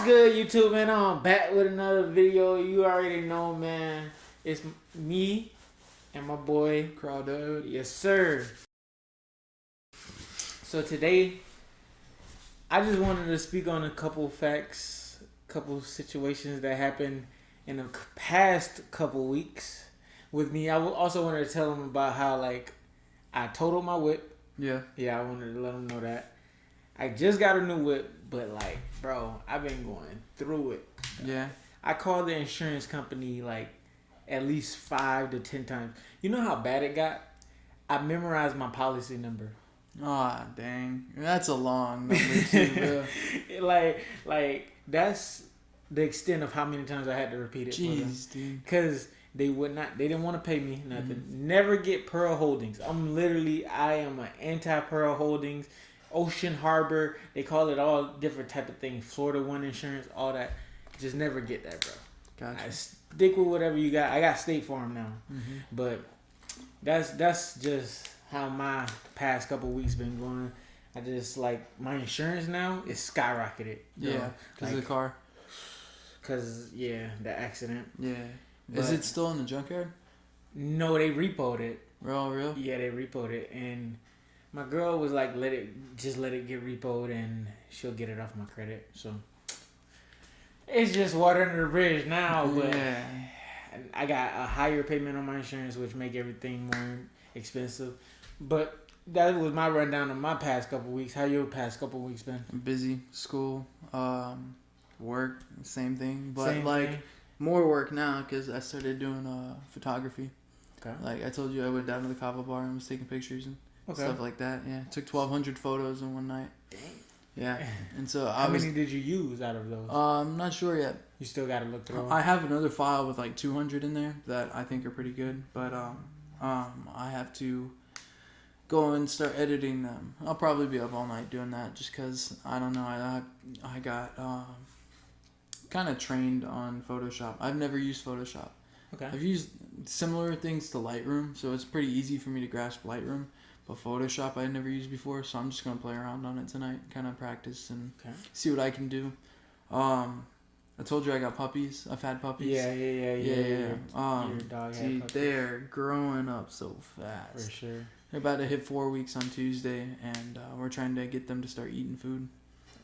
good, YouTube, man? I'm back with another video. You already know, man. It's me and my boy Crawdad. Yes, sir. So today, I just wanted to speak on a couple facts, couple situations that happened in the past couple weeks with me. I also wanted to tell them about how, like, I totaled my whip. Yeah. Yeah, I wanted to let them know that. I just got a new whip, but, like, bro, I've been going through it. Yeah. I called the insurance company, like, at least 5 to 10 times. You know how bad it got? I memorized my policy number. Ah, dang. That's a long number too, bro. like that's the extent of how many times I had to repeat it. Jeez, dude. Because they didn't want to pay me nothing. Mm-hmm. Never get Pearl Holdings. I am an anti-Pearl Holdings. Ocean Harbor, they call it all different type of things. Florida One Insurance, all that. Just never get that, bro. Gotcha. I stick with whatever you got. I got State Farm now. Mm-hmm. But that's just how my past couple weeks been going. I just, like, my insurance now is skyrocketed. Yeah, because of the car. Because, yeah, the accident. Yeah. Is it still in the junkyard? No, they repoed it. Real? Yeah, they repoed it. And my girl was like, let it get repoed and she'll get it off my credit. So it's just water under the bridge now. But yeah. I got a higher payment on my insurance, which make everything more expensive. But that was my rundown of my past couple weeks. How your past couple weeks been? Busy, school, work, same thing. But same like thing. More work now because I started doing photography. Okay. Like I told you, I went down to the Kava bar and was taking pictures and stuff like that. Yeah, took 1,200 photos in one night. Dang. Yeah, and so how many did you use out of those? I'm not sure yet. You still got to look through them? I have another file with like 200 in there that I think are pretty good, but I have to go and start editing them. I'll probably be up all night doing that just because I don't know. I got kind of trained on Photoshop. I've never used Photoshop. Okay. I've used similar things to Lightroom, so it's pretty easy for me to grasp Lightroom. But Photoshop I never used before, so I'm just gonna play around on it tonight, kind of practice and see what I can do. I told you I got puppies. I've had puppies. Yeah. Your dog had puppies. They're growing up so fast. For sure. They're about to hit 4 weeks on Tuesday, and we're trying to get them to start eating food.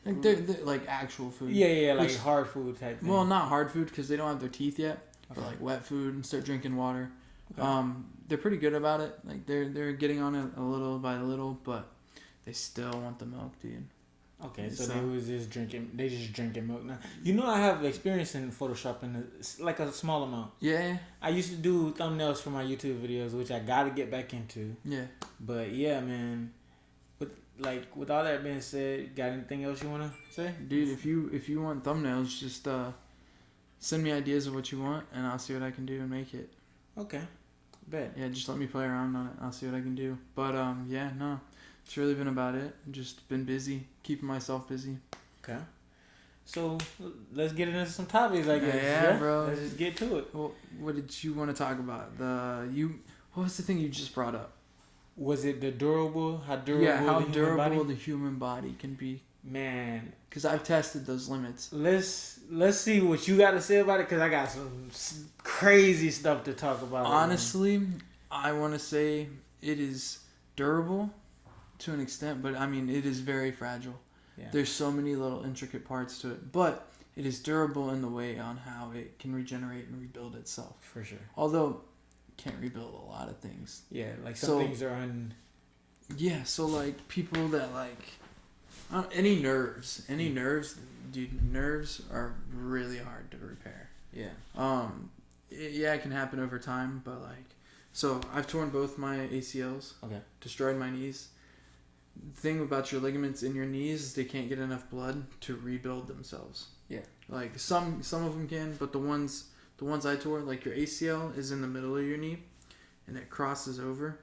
Like they're like actual food. Yeah, like hard food type thing. Well, not hard food because they don't have their teeth yet, but like wet food and start drinking water. Okay. They're pretty good about it. Like they're getting on it a little by little, but they still want the milk, dude. Okay, so they just drinking milk now. You know, I have experience in Photoshop in like a small amount. Yeah. I used to do thumbnails for my YouTube videos, which I got to get back into. Yeah. But yeah, man. With all that being said, got anything else you want to say? Dude, if you want thumbnails, just send me ideas of what you want, and I'll see what I can do and make it. Okay. Bet. Yeah, just let me play around on it. I'll see what I can do. But yeah, no. It's really been about it. Just been busy, keeping myself busy. Okay. So let's get into some topics, I guess. Yeah, bro. Let's just get to it. Well, what did you want to talk about? What was the thing you just brought up? Was it how durable the human body can be? Man, because I've tested those limits. Let's see what you got to say about it, because I got some crazy stuff to talk about. Honestly, I want to say it is durable to an extent, but I mean it is very fragile. Yeah. There's so many little intricate parts to it, but it is durable in the way on how it can regenerate and rebuild itself. For sure. Although it can't rebuild a lot of things. Yeah, like some things are Yeah, so like people that like any nerves, dude, nerves are really hard to repair. Yeah. It can happen over time, but like, so I've torn both my ACLs. Okay. Destroyed my knees. The thing about your ligaments in your knees is they can't get enough blood to rebuild themselves. Yeah. Like some of them can, but the ones I tore, like your ACL is in the middle of your knee, and it crosses over.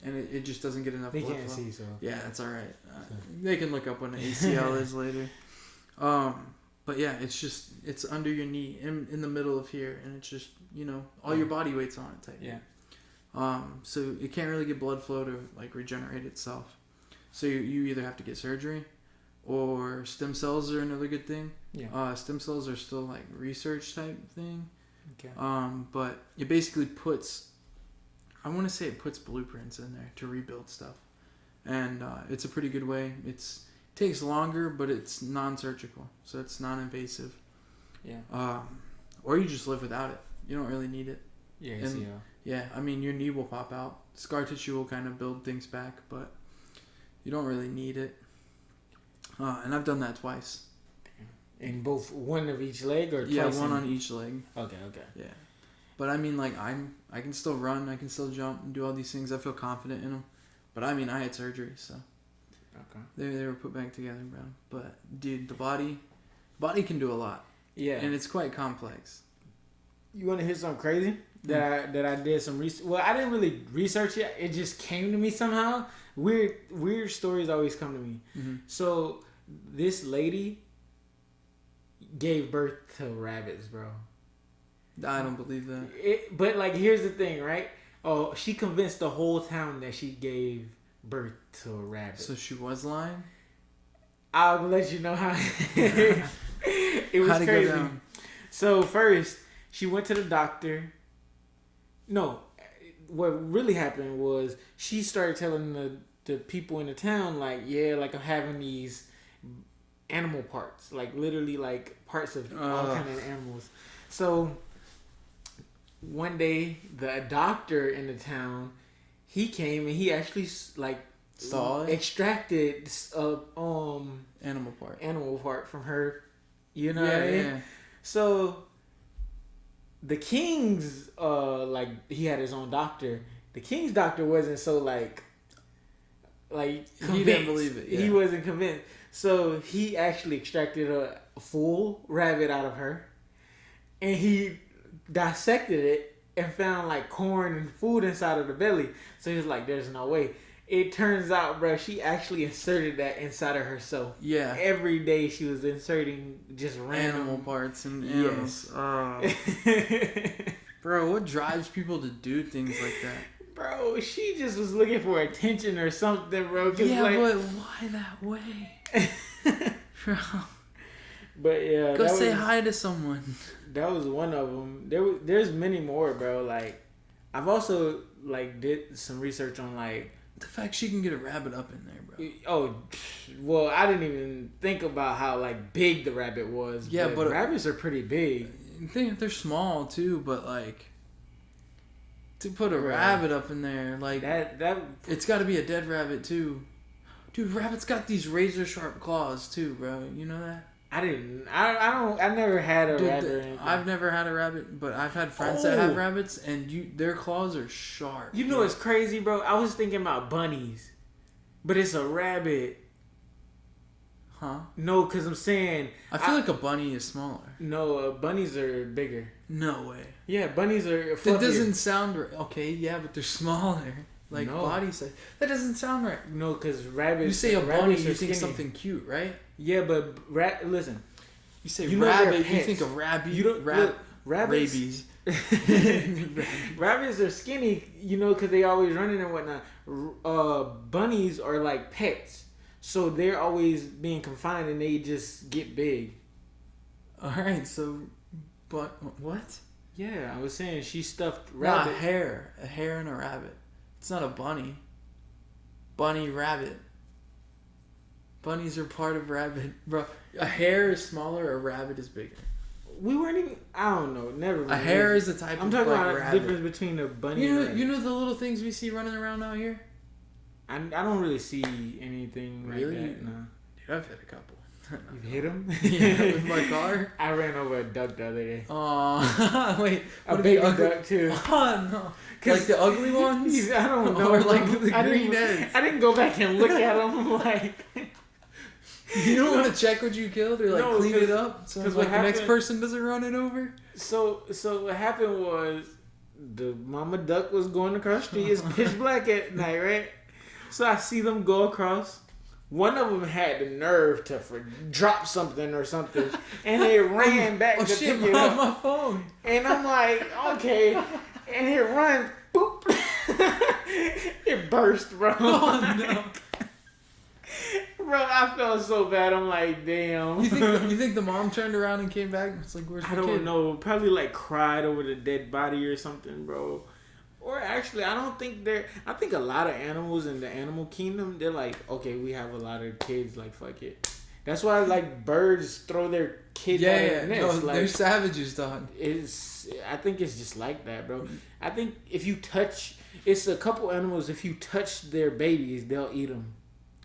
And it just doesn't get enough blood flow. They can't see, so. Yeah, that's all right. They can look up what an ACL is later. But yeah, it's under your knee, in the middle of here, and it's just, all your body weight's on it type. Yeah. So it can't really get blood flow to like regenerate itself. So you either have to get surgery, or stem cells are another good thing. Yeah. Stem cells are still like research type thing. Okay. But it basically puts, I want to say it puts blueprints in there to rebuild stuff, and it's a pretty good way. It takes longer, but it's non-surgical, so it's non-invasive. Yeah. Or you just live without it. You don't really need it. Yeah. And, yeah. I mean, your knee will pop out. Scar tissue will kind of build things back, but you don't really need it. And I've done that twice. In both one of each leg or twice? Yeah, one on each leg. Okay. Yeah. But I mean, like, I can still run, I can still jump and do all these things. I feel confident in them. But I mean, I had surgery, so. Okay. They were put back together, bro. But, dude, the body can do a lot. Yeah. And it's quite complex. You want to hear something crazy? That I did some research. Well, I didn't really research it. It just came to me somehow. Weird stories always come to me. Mm-hmm. So this lady gave birth to rabbits, bro. I don't believe that. But like, here's the thing, right? Oh, she convinced the whole town that she gave birth to a rabbit. So she was lying? I'll let you know how. It was How'd it crazy. go down? So first, she went to the doctor. No, what really happened was she started telling the people in the town, like, yeah, like, I'm having these animal parts, like literally like parts of all kind of animals. So one day, the doctor in the town, he came and he actually like saw it? Extracted animal part from her. You know what I mean? Yeah. So the king's like, he had his own doctor. The king's doctor wasn't so like convinced. He didn't believe it. Yeah. He wasn't convinced. So he actually extracted a full rabbit out of her, and he dissected it and found like corn and food inside of the belly. So he was like, "There's no way." It turns out, bro, she actually inserted that inside of herself. Yeah. Every day she was inserting just random animal parts and animals. Yes. Bro, what drives people to do things like that? Bro, she just was looking for attention or something, bro. Yeah, like, but why that way? Bro. But yeah, go say hi to someone. That was one of them. There's many more, bro. Like, I've also like did some research on like the fact she can get a rabbit up in there, bro. Oh, well, I didn't even think about how like big the rabbit was. Yeah, but rabbits are pretty big. They're small too, but like to put a rabbit up in there, like that it's got to be a dead rabbit too. Dude, rabbits got these razor sharp claws too, bro. You know that? I never had a rabbit. I've never had a rabbit, but I've had friends that have rabbits, and their claws are sharp. You know what's crazy, bro? I was thinking about bunnies, but it's a rabbit. Huh? No, because I'm saying I feel like a bunny is smaller. No, bunnies are bigger. No way. Yeah, bunnies are fluffier. That doesn't sound right. Okay, yeah, but they're smaller. Like body size. That doesn't sound right. No, because rabbits. You say a bunny, you think something cute, right? Yeah, but listen. You say rabbit, you think of rabbit. You don't rabbits. Rabies. Rabbits are skinny, you know, because they always running and whatnot. Bunnies are like pets, so they're always being confined and they just get big. All right, so, but what? Yeah, I was saying she stuffed rabbit. Not a hare and a rabbit. It's not a bunny. Bunny, rabbit. Bunnies are part of rabbit, bro. A hare is smaller, a rabbit is bigger. We weren't even. I don't know. Never. A hare is a type of. I'm talking about rabbit. the difference between a bunny. You know the little things we see running around out here. I don't really see anything really? like that. No. Dude, I've hit a couple. You've hit him? Yeah, with my car. I ran over a duck the other day. Oh, wait. A baby duck too. Oh no. Like the ugly ones? I don't know. Or like the green eggs. I didn't go back and look at them like. You don't want to check what you killed or like clean it up so like the next person doesn't run it over? So what happened was the mama duck was going across the street. It's pitch black at night, right? So I see them go across. One of them had the nerve to drop something or something, and it ran back to pick it up. My phone. And I'm like, okay, and it runs, boop, it burst, bro. Oh no. bro, I felt so bad. I'm like, damn. You think the mom turned around and came back? It's like, where's the kid? I don't know. Probably like cried over the dead body or something, bro. Or actually, I don't think they're. I think a lot of animals in the animal kingdom, they're like, okay, we have a lot of kids. Like, fuck it. That's why like birds throw their kids out of the nest. No, like, they're savages, dog. I think it's just like that, bro. I think if you touch, it's a couple animals. If you touch their babies, they'll eat them.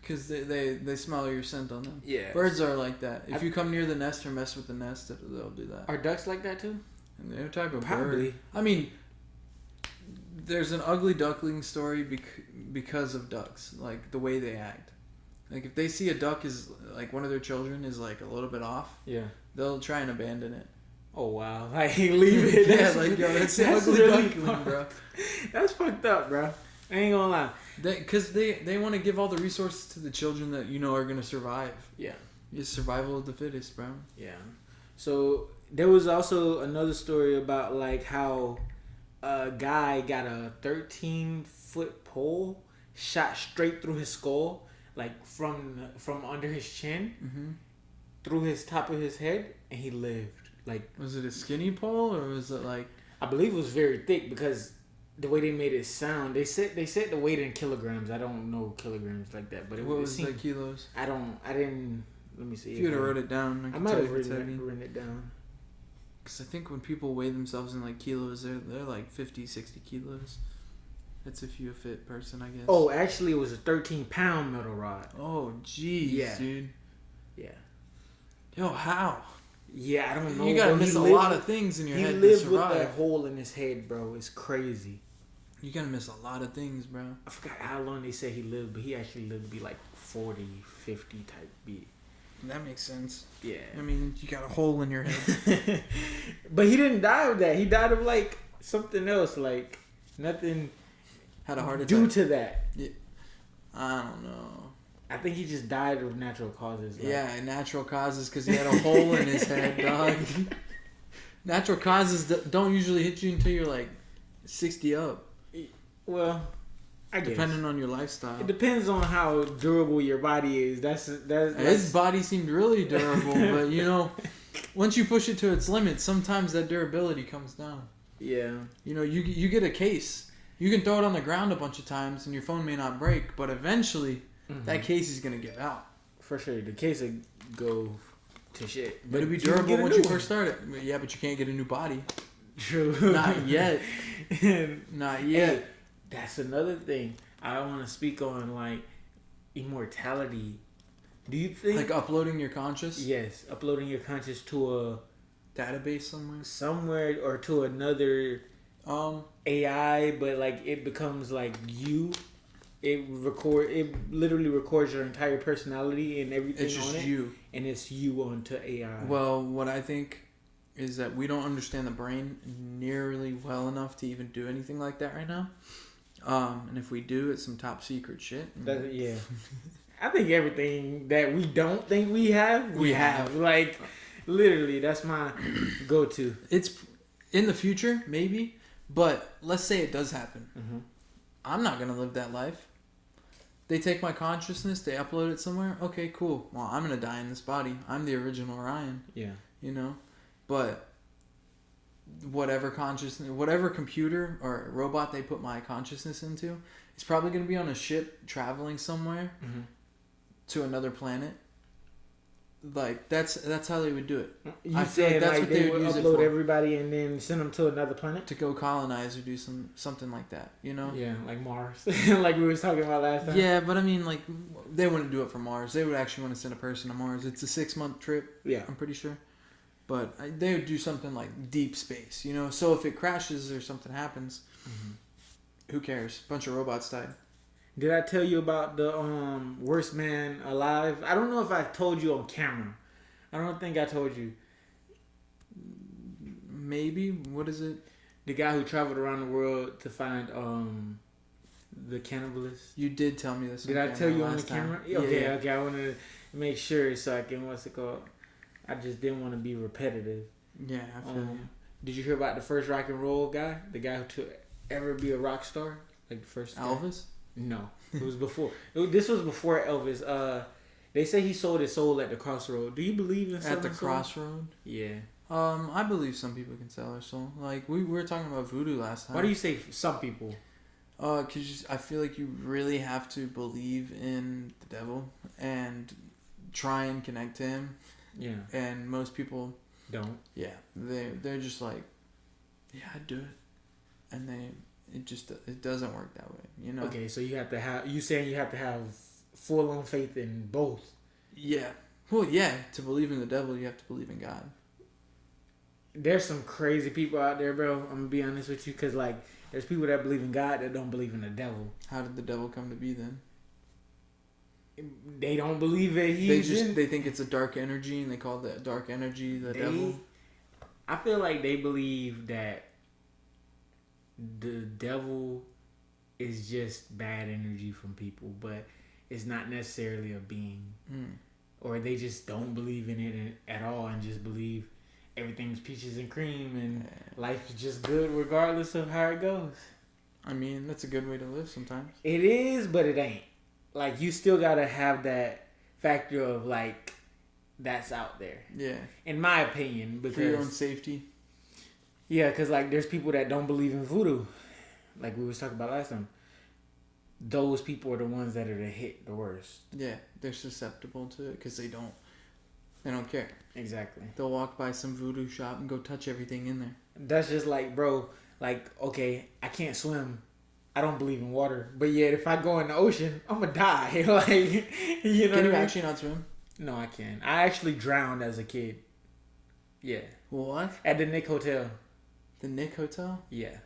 Because they smell your scent on them. Yeah. Birds are like that. If you come near the nest or mess with the nest, they'll do that. Are ducks like that too? And they're a type of Probably. bird. I mean, there's an ugly duckling story because of ducks, like the way they act. Like if they see a duck is like one of their children is like a little bit off, they'll try and abandon it. Oh wow! Like leave it. Yeah, like yo, that's ugly really duckling, bro. That's fucked up, bro. I ain't gonna lie. Because they want to give all the resources to the children that are gonna survive. Yeah. It's survival of the fittest, bro. Yeah. So there was also another story about like how a guy got a 13-foot pole shot straight through his skull. Like from under his chin, through his top of his head, and he lived. Like, was it a skinny pole or was it like? I believe it was very thick because the way they made it sound. They said the weight in kilograms. I don't know kilograms like that, but what was the kilos? I didn't. Let me see. If you would have wrote it down, I might have written it down. Because I think when people weigh themselves in like kilos, they're like 50, 60 kilos. That's if you're a fit person, I guess. Oh, actually, it was a 13-pound metal rod. Oh, jeez, dude. Yeah. Yo, how? Yeah, I don't know. You gotta miss a lot of things in your head to survive. He lived with that hole in his head, bro. It's crazy. You gotta miss a lot of things, bro. I forgot how long they said he lived, but he actually lived to be like 40, 50 type beat. That makes sense. Yeah. I mean, you got a hole in your head. But he didn't die of that. He died of like something else, like nothing. Had a heart attack due to that. Yeah. I don't know. I think he just died of natural causes. Like. Yeah, natural causes because he had a hole in his head, dog. Natural causes don't usually hit you until you're like 60 up. Well, I guess. Depending on your lifestyle. It depends on how durable your body is. That's his body seemed really durable, but once you push it to its limit, sometimes that durability comes down. Yeah. You get a case. You can throw it on the ground a bunch of times and your phone may not break, but eventually that case is going to give out. For sure. The case will go to shit. But it'll be durable once you first start it. Yeah, but you can't get a new body. True. Not yet. Not yet. Hey, that's another thing. I want to speak on, like, immortality. Do you think... Like uploading your conscious? Yes. Uploading your conscious to a... database somewhere? Somewhere or to another... AI, but like it becomes like you. It literally records your entire personality and everything. It's just on it, you, and it's you onto AI. Well, what I think is that we don't understand the brain nearly well enough to even do anything like that right now. And if we do, it's some top secret shit. Yeah. I think everything that we don't think we have, we have. Like literally, that's my go-to. It's in the future, maybe. But let's say it does happen. Mm-hmm. I'm not going to live that life. They take my consciousness, they upload it somewhere. Okay, cool. Well, I'm going to die in this body. I'm the original Ryan. Yeah. But whatever consciousness, whatever computer or robot they put my consciousness into, it's probably going to be on a ship traveling somewhere to another planet. Like that's how they would do it. You said that's like what they would use upload everybody and then send them to another planet to go colonize or do something like that. Yeah, like Mars, like we were talking about last time. Yeah, but I mean, like they wouldn't do it for Mars. They would actually want to send a person to Mars. It's a 6-month trip. Yeah, I'm pretty sure. But they would do something like deep space. So if it crashes or something happens, who cares? A bunch of robots died. Did I tell you about the worst man alive? I don't know if I told you on camera. I don't think I told you. Maybe. What is it? The guy who traveled around the world to find the cannibalists. You did tell me this. Did I tell you on the camera? Okay. I wanted to make sure so I can, what's it called? I just didn't want to be repetitive. Yeah, I feel you. Did you hear about the first rock and roll guy? The guy who to ever be a rock star? Like the first Elvis? No, it was before. This was before Elvis. They say he sold his soul at the crossroad. Do you believe in at the crossroad? Yeah. I believe some people can sell their soul. Like we were talking about voodoo last time. Why do you say some people? Cause I feel like you really have to believe in the devil and try and connect to him. Yeah. And most people don't. Yeah, they're just like, yeah, I'd do it, and it doesn't work that way, you know. Okay, so you saying you have to have full on faith in both. Yeah. Well, yeah. To believe in the devil, you have to believe in God. There's some crazy people out there, bro. I'm gonna be honest with you, cause like there's people that believe in God that don't believe in the devil. How did the devil come to be then? They don't believe that they think it's a dark energy, and they call that dark energy the devil. I feel like they believe that the devil is just bad energy from people, but it's not necessarily a being. Or they just don't believe in it at all and just believe everything's peaches and cream and life is just good regardless of how it goes. I mean, that's a good way to live sometimes. It is, but it ain't. Like, you still gotta have that factor of, like, that's out there. Yeah. In my opinion. Because, for your own safety. Yeah, because, like, there's people that don't believe in voodoo. Like we was talking about last time. Those people are the ones that are hit the worst. Yeah, they're susceptible to it because they don't care. Exactly. They'll walk by some voodoo shop and go touch everything in there. That's just like, bro, like, okay, I can't swim. I don't believe in water. But yet, if I go in the ocean, I'm going to die. Like, you know. Can you actually not swim? No, I can. I actually drowned as a kid. Yeah. What? At the Nick Hotel. The Nick Hotel? Yeah.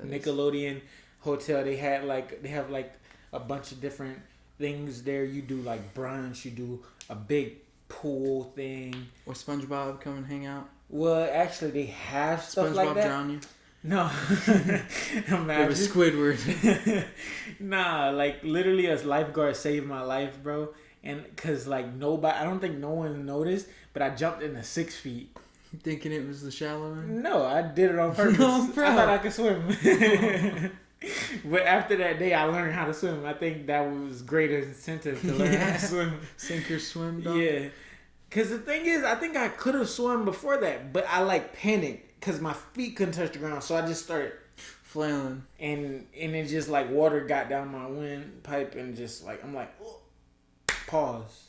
Nickelodeon Hotel. They have like a bunch of different things there. You do like brunch. You do a big pool thing. Or SpongeBob come and hang out. Well, actually, they have stuff like that. SpongeBob drown you? No. It was Squidward. Nah, like literally a lifeguard saved my life, bro. And cause like I don't think no one noticed, but I jumped in the 6 feet. Thinking it was the shallow end? No, I did it on purpose. No, bro. I thought I could swim. But after that day, I learned how to swim. I think that was greater incentive to learn how to swim. Sink or swim, dog? Yeah. Because the thing is, I think I could have swum before that, but I like panicked because my feet couldn't touch the ground. So I just started flailing. And it just like water got down my windpipe and just like, I'm like, oh, pause.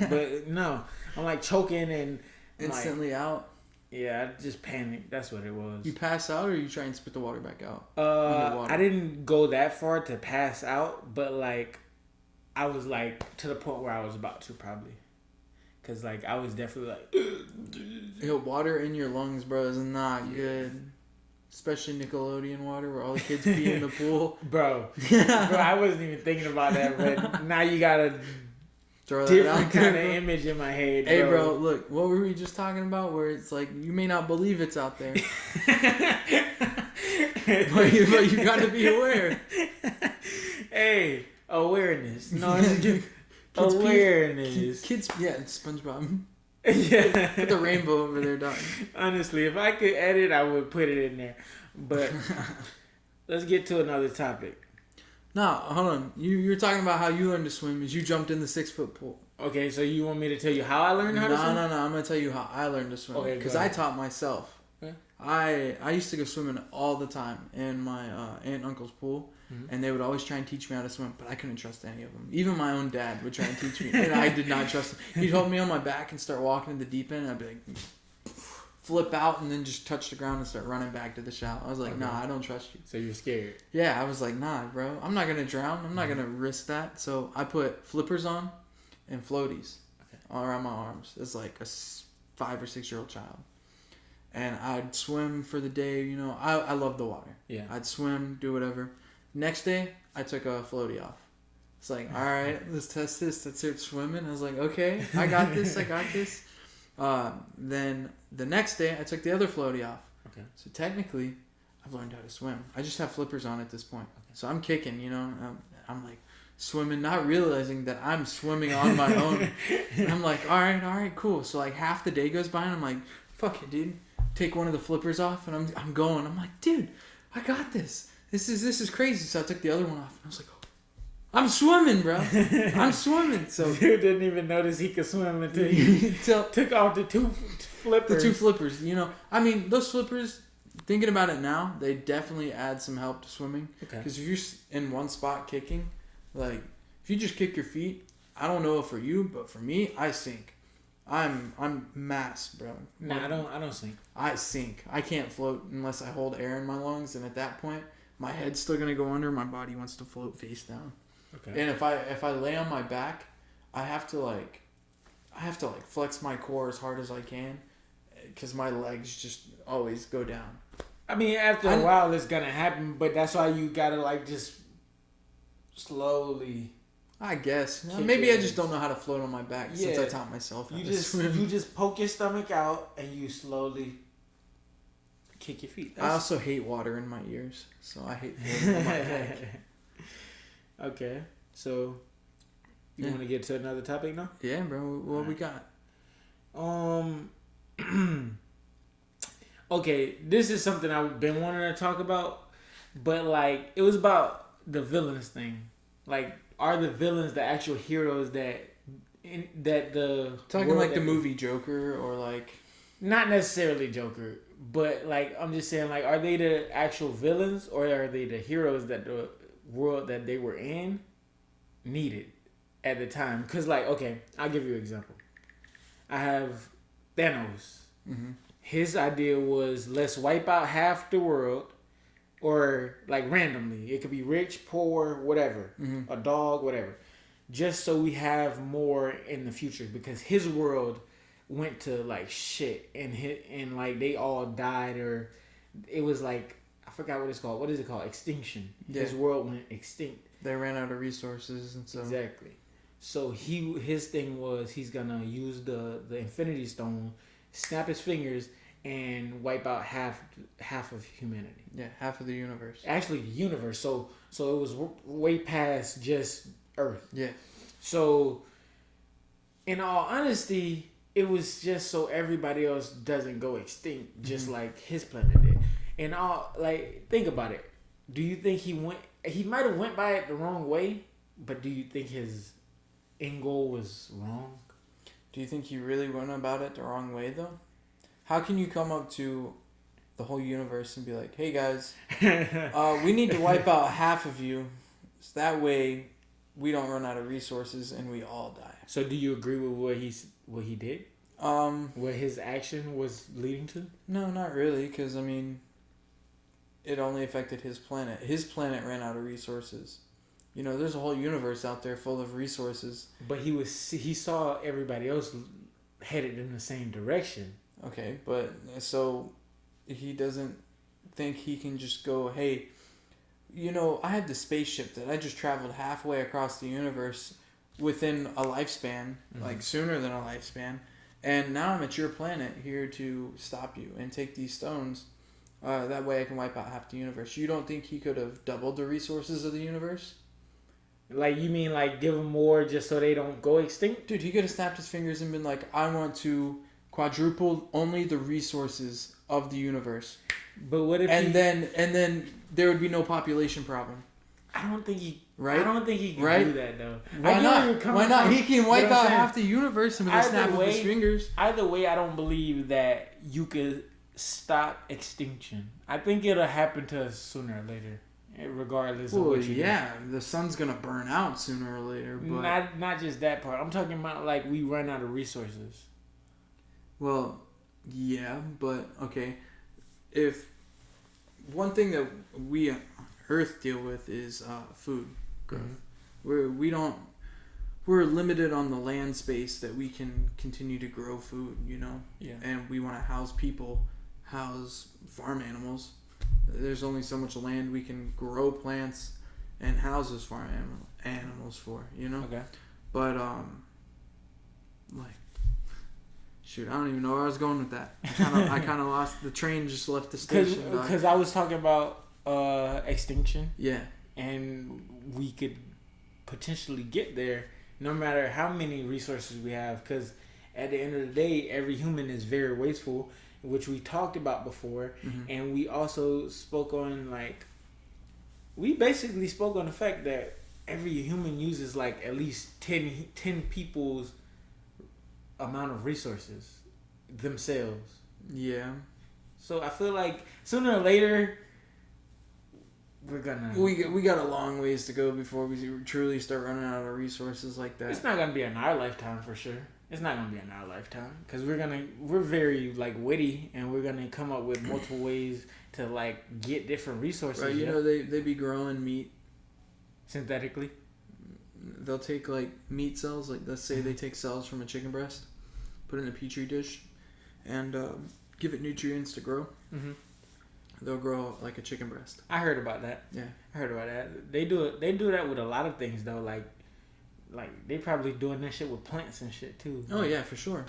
But no, I'm like choking and instantly like, out. Yeah, I just panicked. That's what it was. You pass out or you try and spit the water back out? I didn't go that far to pass out, but like I was like to the point where I was about to probably. Cause like I was definitely like Yo, water in your lungs, bro, is not good. Especially Nickelodeon water where all the kids pee in the pool. Bro, I wasn't even thinking about that, but now you gotta throw that different kind of image in my head. Hey, bro, look, what were we just talking about? Where it's like you may not believe it's out there, but you gotta be aware. Hey, awareness. No, just awareness. Kids, yeah, it's SpongeBob. Yeah, put the rainbow over there, dog. Honestly, if I could edit, I would put it in there. But let's get to another topic. Nah, hold on. You're talking about how you learned to swim is you jumped in the 6-foot pool. Okay, so you want me to tell you how I learned how to swim? No. I'm gonna tell you how I learned to swim. Okay, because I taught myself. Okay. I used to go swimming all the time in my aunt and uncle's pool, and they would always try and teach me how to swim, but I couldn't trust any of them. Even my own dad would try and teach me, and I did not trust him. He'd hold me on my back and start walking in the deep end, and I'd be like, flip out, and then just touch the ground and start running back to the shallow. I was like, nah, I don't trust you. So you're scared? Yeah, I was like, nah, bro, I'm not gonna drown. I'm not gonna risk that. So I put flippers on and floaties all around my arms. It's like a 5 or 6 year old child. And I'd swim for the day, you know. I love the water. Yeah. I'd swim, do whatever. Next day, I took a floaty off. It's like, all right, let's test this. Let's start swimming. I was like, okay, I got this. Then the next day, I took the other floaty off. Okay. So technically, I've learned how to swim. I just have flippers on at this point. Okay. So I'm kicking, you know. I'm like swimming, not realizing that I'm swimming on my own. And I'm like, all right, cool. So like half the day goes by, and I'm like, fuck it, dude. Take one of the flippers off, and I'm going. I'm like, dude, I got this. This is crazy. So I took the other one off, and I was like, I'm swimming, bro. I'm swimming. So dude didn't even notice he could swim until he took off the two flippers. The two flippers, you know. I mean, those flippers, thinking about it now, they definitely add some help to swimming. Okay. Because if you're in one spot kicking, like, if you just kick your feet, I don't know for you, but for me, I sink. I'm mass, bro. Nah, I don't sink. I sink. I can't float unless I hold air in my lungs, and at that point, my head's still gonna go under. My body wants to float face down. Okay. And if I lay on my back, I have to flex my core as hard as I can, because my legs just always go down. I mean, after a while, it's gonna happen, but that's why you gotta like just slowly. I guess. Maybe I just don't know how to float on my back since I taught myself how to swim. You just poke your stomach out and you slowly kick your feet. I also hate water in my ears, so I hate floating on my back. Okay, so you want to get to another topic now? Yeah, bro. What we got? Okay, this is something I've been wanting to talk about, but like it was about the villains thing. Like, are the villains the actual heroes that the talking like the movie Joker, or like not necessarily Joker, but like I'm just saying, like, are they the actual villains or are they the heroes that the world that they were in needed at the time? Because like, okay, I'll give you an example. I have Thanos. Mm-hmm. His idea was, let's wipe out half the world. Or like randomly, it could be rich, poor, whatever, a dog, whatever, just so we have more in the future. Because his world went to like shit, and like they all died, or it was like, I forgot what it's called. What is it called? Extinction. Yeah. His world went extinct. They ran out of resources, and so exactly. So his thing was he's gonna use the Infinity Stone, snap his fingers, and wipe out half of humanity. Yeah, half of the universe. Actually, the universe. So it was way past just Earth. Yeah. So, in all honesty, it was just so everybody else doesn't go extinct, just like his planet did. And think about it. Do you think he might have went by it the wrong way, but do you think his end goal was wrong? Do you think he really went about it the wrong way, though? How can you come up to the whole universe and be like, hey guys, we need to wipe out half of you, so that way we don't run out of resources and we all die? So do you agree with what he did? What his action was leading to? No, not really, because I mean, it only affected his planet. His planet ran out of resources. You know, there's a whole universe out there full of resources. But he saw everybody else headed in the same direction. Okay, but so he doesn't think he can just go, hey, you know, I had the spaceship that I just traveled halfway across the universe within a lifespan, like sooner than a lifespan, and now I'm at your planet here to stop you and take these stones. That way I can wipe out half the universe. You don't think he could have doubled the resources of the universe? Like, you mean like give them more just so they don't go extinct? Dude, he could have snapped his fingers and been like, I want to quadruple only the resources of the universe. But what if then there would be no population problem. I don't think he right? I don't think he can do that though. Why not? Why not? He can wipe out half the universe with a snap of his fingers. Either way, I don't believe that you could stop extinction. I think it'll happen to us sooner or later, regardless of what you do. The sun's gonna burn out sooner or later. But not just that part. I'm talking about like we run out of resources. Well, yeah, but okay. If one thing that we Earth deal with is food growth, we're limited on the land space that we can continue to grow food. You know, and we want to house people, house farm animals. There's only so much land we can grow plants and house those farm animals for. You know, okay, but shoot, I don't even know where I was going with that. I kind of lost. The train just left the station. Because I was talking about extinction. Yeah. And we could potentially get there no matter how many resources we have. Because at the end of the day, every human is very wasteful, which we talked about before. Mm-hmm. And we also spoke on, we basically spoke on the fact that every human uses like at least 10 people's amount of resources themselves. Yeah. So I feel like sooner or later we got a long ways to go before we truly start running out of resources like that. It's not gonna be in our lifetime for sure. It's not gonna be in our lifetime because we're very like witty and we're gonna come up with multiple ways to like get different resources. Right, you know they be growing meat synthetically. They'll take like meat cells, like let's say they take cells from a chicken breast, put it in a petri dish, and give it nutrients to grow. Mm-hmm. They'll grow like a chicken breast. I heard about that. Yeah, I heard about that. They do it. They do that with a lot of things though. Like they probably doing that shit with plants and shit too. Oh yeah, for sure,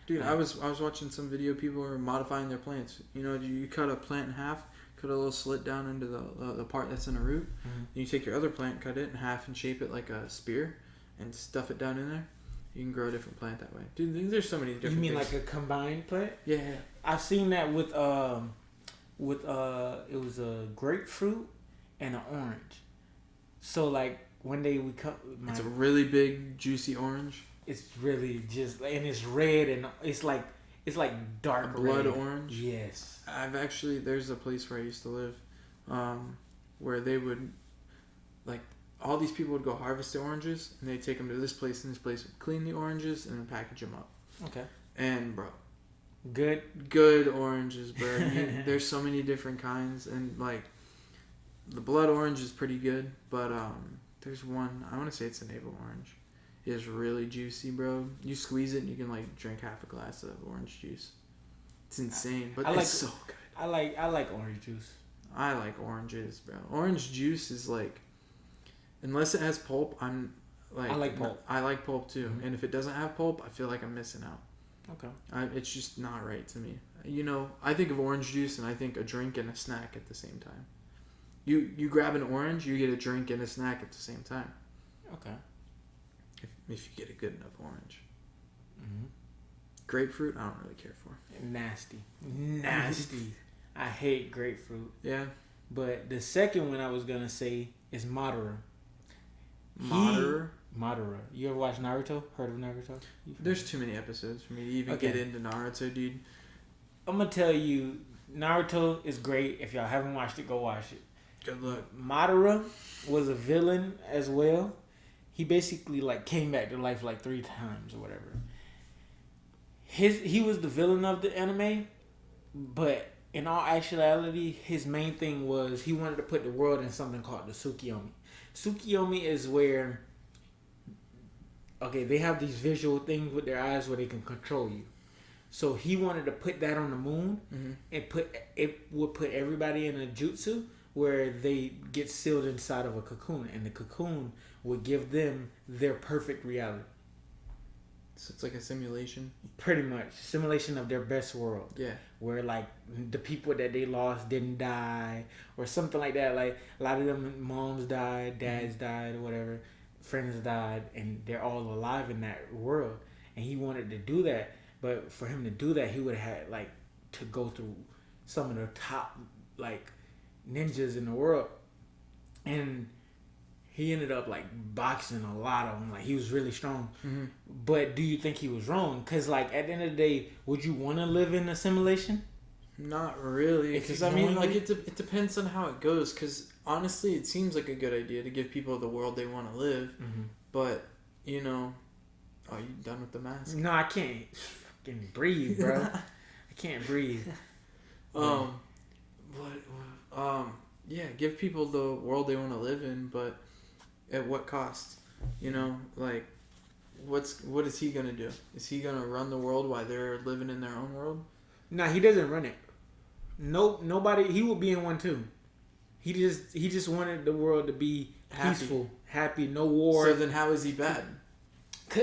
dude. I was watching some video. People were modifying their plants. You know, you cut a plant in half, cut a little slit down into the part that's in a root. Mm-hmm. Then you take your other plant, cut it in half, and shape it like a spear, and stuff it down in there. You can grow a different plant that way, dude. There's so many different. You mean things. like a combined plant? Yeah. I've seen that with it was a grapefruit and an orange. So like one day it's a really big juicy orange. It's really just and it's red and it's like dark blood red. Orange. Yes. There's a place where I used to live, where they would like all these people would go harvest the oranges and they'd take them to this place and this place would clean the oranges and then package them up. Okay. And bro. Good oranges, bro. There's so many different kinds, and like the blood orange is pretty good, but there's one I want to say it's a navel orange. It's really juicy, bro. You squeeze it and you can like drink half a glass of orange juice. It's insane, but it's so good. I like orange juice. I like oranges, bro. Orange juice is like, unless it has pulp, I like pulp. I like pulp too, Mm-hmm. and if it doesn't have pulp, I feel like I'm missing out. Okay. It's just not right to me. You know, I think of orange juice and I think a drink and a snack at the same time. You grab an orange, you get a drink and a snack at the same time. Okay. If you get a good enough orange. Mm-hmm. Grapefruit, I don't really care for. Nasty. I hate grapefruit. Yeah. But the second one I was gonna say is Madara. Madara. You ever watch Naruto? Heard of Naruto? There's too many episodes for me to even get into Naruto, dude. I'm gonna tell you, Naruto is great. If y'all haven't watched it, go watch it. Good luck. Madara was a villain as well. He basically like came back to life like 3 times or whatever. He was the villain of the anime, but in all actuality, his main thing was he wanted to put the world in something called the Tsukiyomi. Tsukiyomi is where they have these visual things with their eyes where they can control you. So he wanted to put that on the moon, mm-hmm. and would put everybody in a jutsu where they get sealed inside of a cocoon, and the cocoon would give them their perfect reality. So it's like a simulation? Pretty much. Simulation of their best world. Yeah. Where like the people that they lost didn't die or something like that. Like a lot of them moms died, dads died or whatever, friends died, and they're all alive in that world. And he wanted to do that. But for him to do that, he would have had like to go through some of the top like ninjas in the world. And he ended up like boxing a lot of them. Like he was really strong. Mm-hmm. But do you think he was wrong? Because like at the end of the day, would you want to live in a simulation? Not really. Because I mean, like it depends on how it goes. Because honestly, it seems like a good idea to give people the world they want to live. Mm-hmm. But you know, are you done with the mask? No, I can't fucking breathe, bro. I can't breathe. Yeah, give people the world they want to live in, but at what cost? You know, like, what is he gonna do? Is he gonna run the world while they're living in their own world? Nah, he doesn't run it. Nobody. He would be in one too. He just wanted the world to be peaceful, happy, no war. So then, how is he bad?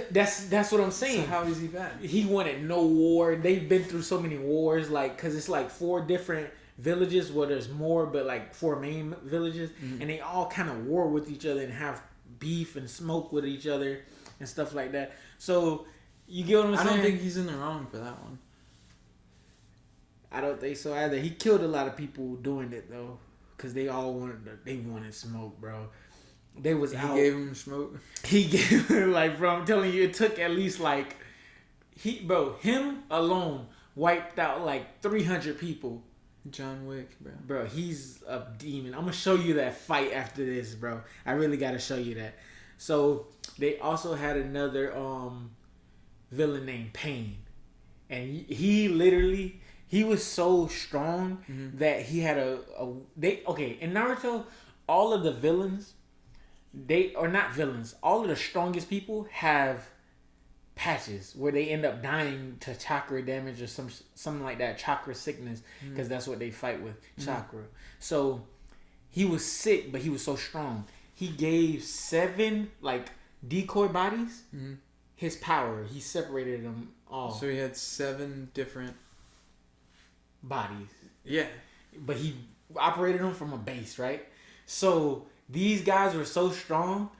That's what I'm saying. So how is he bad? He wanted no war. They've been through so many wars, like, cause it's like 4 different villages where there's more, but like 4 main villages, mm-hmm. and they all kind of war with each other and have beef and smoke with each other and stuff like that. So you get what I'm saying? I don't think he's in the wrong for that one. I don't think so either. He killed a lot of people doing it though, cause they all wanted smoke, bro. They was out. He gave him smoke. He gave like, bro, I'm telling you, it took at least like him alone wiped out like 300 people. John Wick, bro. Bro, he's a demon. I'm gonna show you that fight after this, bro. I really gotta show you that. So they also had another villain named Pain, and he literally was so strong that he had in Naruto, all of the villains, they are not villains. All of the strongest people have patches where they end up dying to chakra damage or something like that, chakra sickness, because that's what they fight with, chakra. So he was sick, but he was so strong. He gave 7 like decoy bodies his power. He separated them all. So he had 7 different bodies. Yeah, but he operated them from a base, right? So these guys were so strong.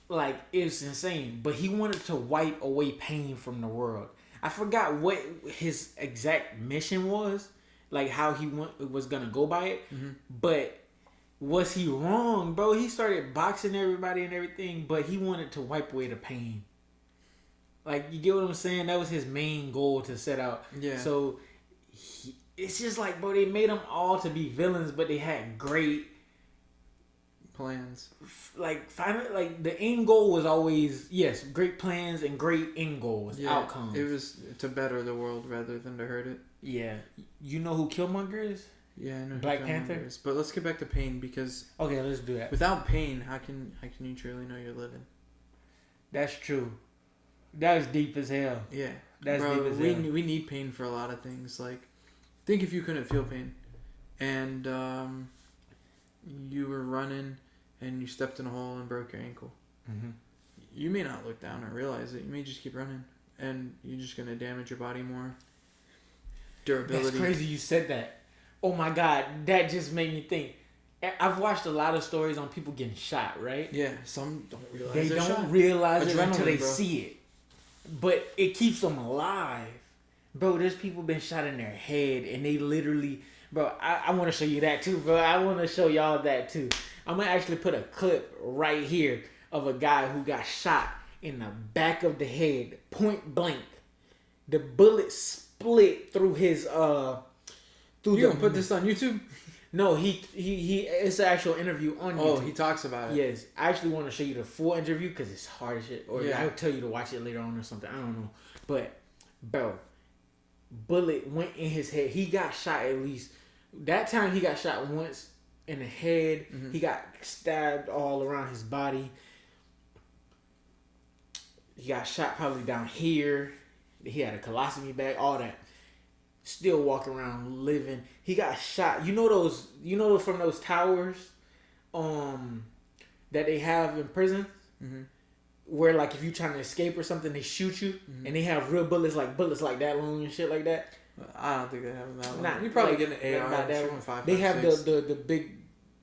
Like, it's insane. But he wanted to wipe away pain from the world. I forgot what his exact mission was. Like, how he was going to go by it. But was he wrong, bro? He started boxing everybody and everything. But he wanted to wipe away the pain. Like, you get what I'm saying? That was his main goal to set out. Yeah. So, it's just like, bro, they made them all to be villains. But they had great plans. Like, finally, like, the end goal was always, yes, great plans and great end goals, outcomes. It was to better the world rather than to hurt it. Yeah. You know who Killmonger is? Yeah, I know Black Panther is. But let's get back to pain, because okay, let's do that. Without pain, how can you truly know you're living? That's true. That's deep as hell. Yeah. That's Bro, deep as hell. We need pain for a lot of things. Like, think if you couldn't feel pain and you were running and you stepped in a hole and broke your ankle. You may not look down or realize it. You may just keep running, and you're just going to damage your body more. Durability. That's crazy you said that. Oh my God, that just made me think. I've watched a lot of stories on people getting shot, right? Yeah, some don't realize they don't realize it until they bro. see it. But it keeps them alive. Bro, there's people been shot in their head, and they literally... Bro, I want to show you that too, bro. I want to show y'all that too. I'm going to actually put a clip right here of a guy who got shot in the back of the head, point blank. The bullet split through his... You gonna put this on YouTube? No, he it's an actual interview on YouTube. Oh, he talks about it. Yes. I actually want to show you the full interview because it's hard as shit. Or I'll tell you to watch it later on or something. I don't know. But, bro, bullet went in his head. He got shot at least... That time he got shot once in the head. He got stabbed all around his body. He got shot probably down here. He had a colostomy bag, all that. Still walking around living. He got shot. You know those from those towers that they have in prison? Where like if you trying to escape or something, they shoot you and they have real bullets like that long and shit like that. I don't think they have that one. Nah, you probably like, get an AR. Not that one. 5.56. They have the big.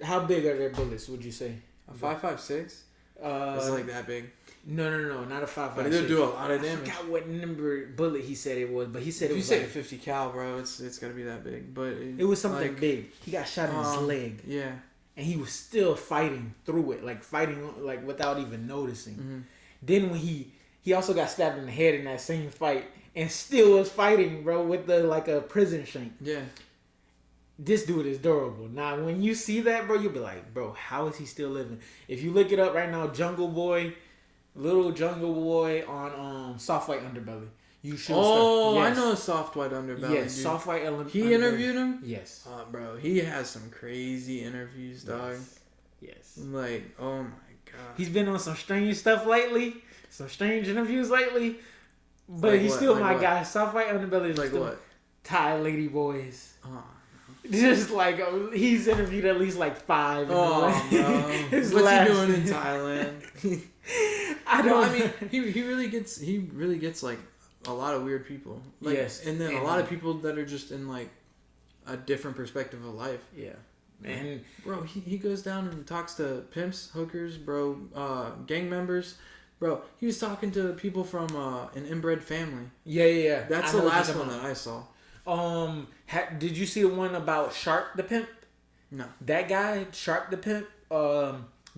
How big are their bullets? Would you say? A 5.56. It's like that big. No, not a 5.56. But it'll do a lot of damage. I forgot what number bullet he said it was, but he said if it was. You say like, 50 cal, bro. It's gonna be that big. But it was something like, big. He got shot in his leg. Yeah. And he was still fighting through it, like fighting like without even noticing. Then when he also got stabbed in the head in that same fight, and still was fighting, bro, with the like a prison shank. Yeah. This dude is durable. Now, when you see that, bro, you'll be like, bro, how is he still living? If you look it up right now, Little Jungle Boy on Soft White Underbelly. You should. Yes. I know Soft White Underbelly. Yes, dude. Soft White Underbelly. He interviewed him? Yes. Bro, he has some crazy interviews, dog. Yes. Like, oh my God. He's been on some strange stuff lately. Some strange interviews lately. But like he's still my guy. Soft White Underbelly is like still what? Thai lady boys. Just like he's interviewed at least like 5. No. What's he doing in Thailand? I mean, he really gets like a lot of weird people. Like, yes, and then a lot of people that are just in like a different perspective of life. Yeah, and bro, he goes down and talks to pimps, hookers, bro, gang members. Bro, he was talking to people from an inbred family. Yeah. That's the last one that I saw. Did you see the one about Sharp the Pimp? No. That guy, Sharp the Pimp,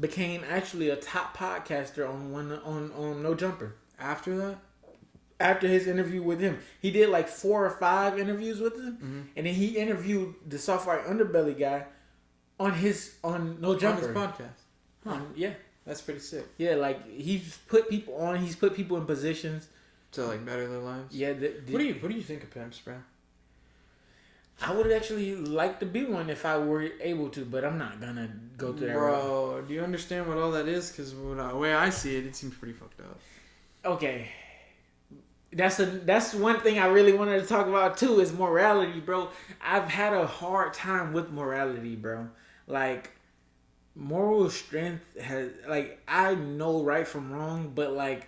became actually a top podcaster on No Jumper. After that? After his interview with him. He did like 4 or 5 interviews with him. And then he interviewed the Soft White Underbelly guy on No Jumper. On his podcast. Huh. Yeah. That's pretty sick. Yeah, like he's put people on. He's put people in positions to like better their lives. Yeah. What do you think of pimps, bro? I would actually like to be one if I were able to, but I'm not gonna go through that. Bro, do you understand what all that is? Because the way I see it, it seems pretty fucked up. Okay. That's one thing I really wanted to talk about too is morality, bro. I've had a hard time with morality, bro. Like, moral strength has, like, I know right from wrong, but like,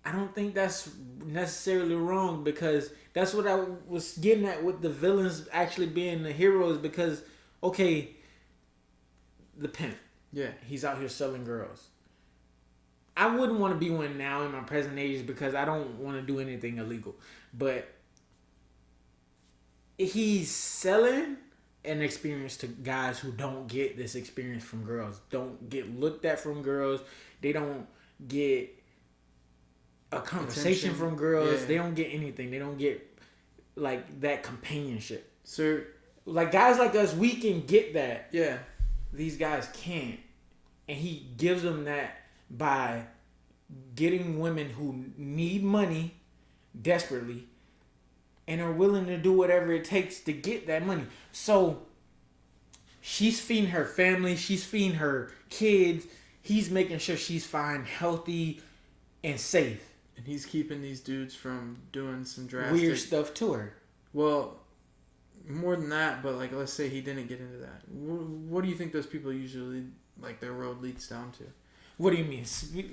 I don't think that's necessarily wrong, because that's what I was getting at with the villains actually being the heroes. Because, okay, the pimp, yeah, he's out here selling girls. I wouldn't want to be one now in my present age because I don't want to do anything illegal. But he's selling an experience to guys who don't get this experience from girls. Don't get looked at from girls. They don't get a conversation attention from girls. Yeah. They don't get anything. They don't get like that companionship. So, like guys like us, we can get that. Yeah. These guys can't. And he gives them that by getting women who need money desperately and are willing to do whatever it takes to get that money. So she's feeding her family, she's feeding her kids, he's making sure she's fine, healthy, and safe. And he's keeping these dudes from doing some drastic weird stuff to her. Well, more than that, but like let's say he didn't get into that. What do you think those people usually like their road leads down to? What do you mean?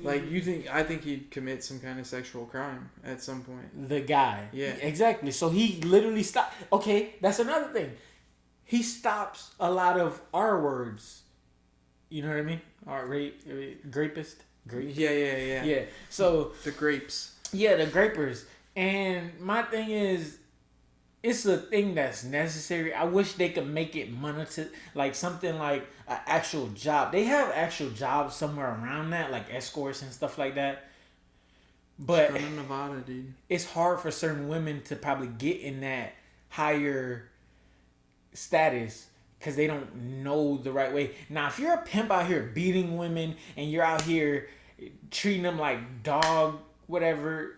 Like I think he'd commit some kind of sexual crime at some point. The guy. Yeah. Exactly. So he literally stopped. Okay, that's another thing. He stops a lot of R words. You know what I mean? Grapist. Grape. Yeah. Yeah. So the grapes. Yeah, the grapers. And my thing is, it's a thing that's necessary. I wish they could make it monetary, like something like an actual job. They have actual jobs somewhere around that, like escorts and stuff like that. But from Nevada, dude, it's hard for certain women to probably get in that higher status because they don't know the right way. Now, if you're a pimp out here beating women and you're out here treating them like dog, whatever,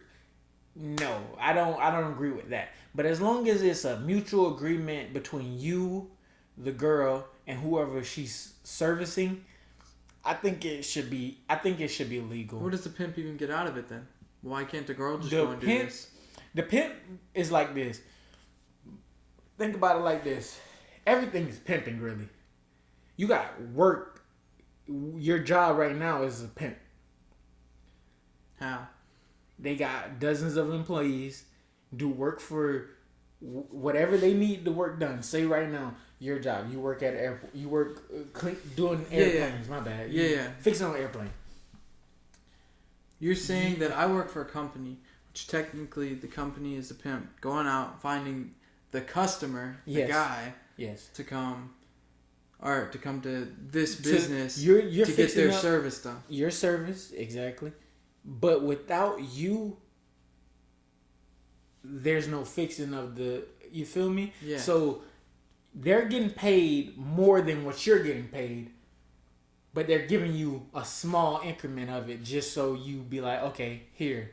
no, I don't agree with that. But as long as it's a mutual agreement between you, the girl, and whoever she's servicing, I think it should be legal. What does the pimp even get out of it then? Why can't the girl just go and do this? The pimp is like this. Think about it like this. Everything is pimping, really. You got work. Your job right now is a pimp. How? They got dozens of employees, do work for whatever they need the work done. Say right now, your job, you work at an airport. You work doing airplanes. Yeah. My bad. Yeah. Fixing on an airplane. You're saying that I work for a company, which technically the company is the pimp, going out, finding the customer, the guy, to come to this business you're to get their service done. Your service, exactly. But without you, there's no fixing of the... You feel me? Yeah. So they're getting paid more than what you're getting paid, but they're giving you a small increment of it just so you be like, okay, here,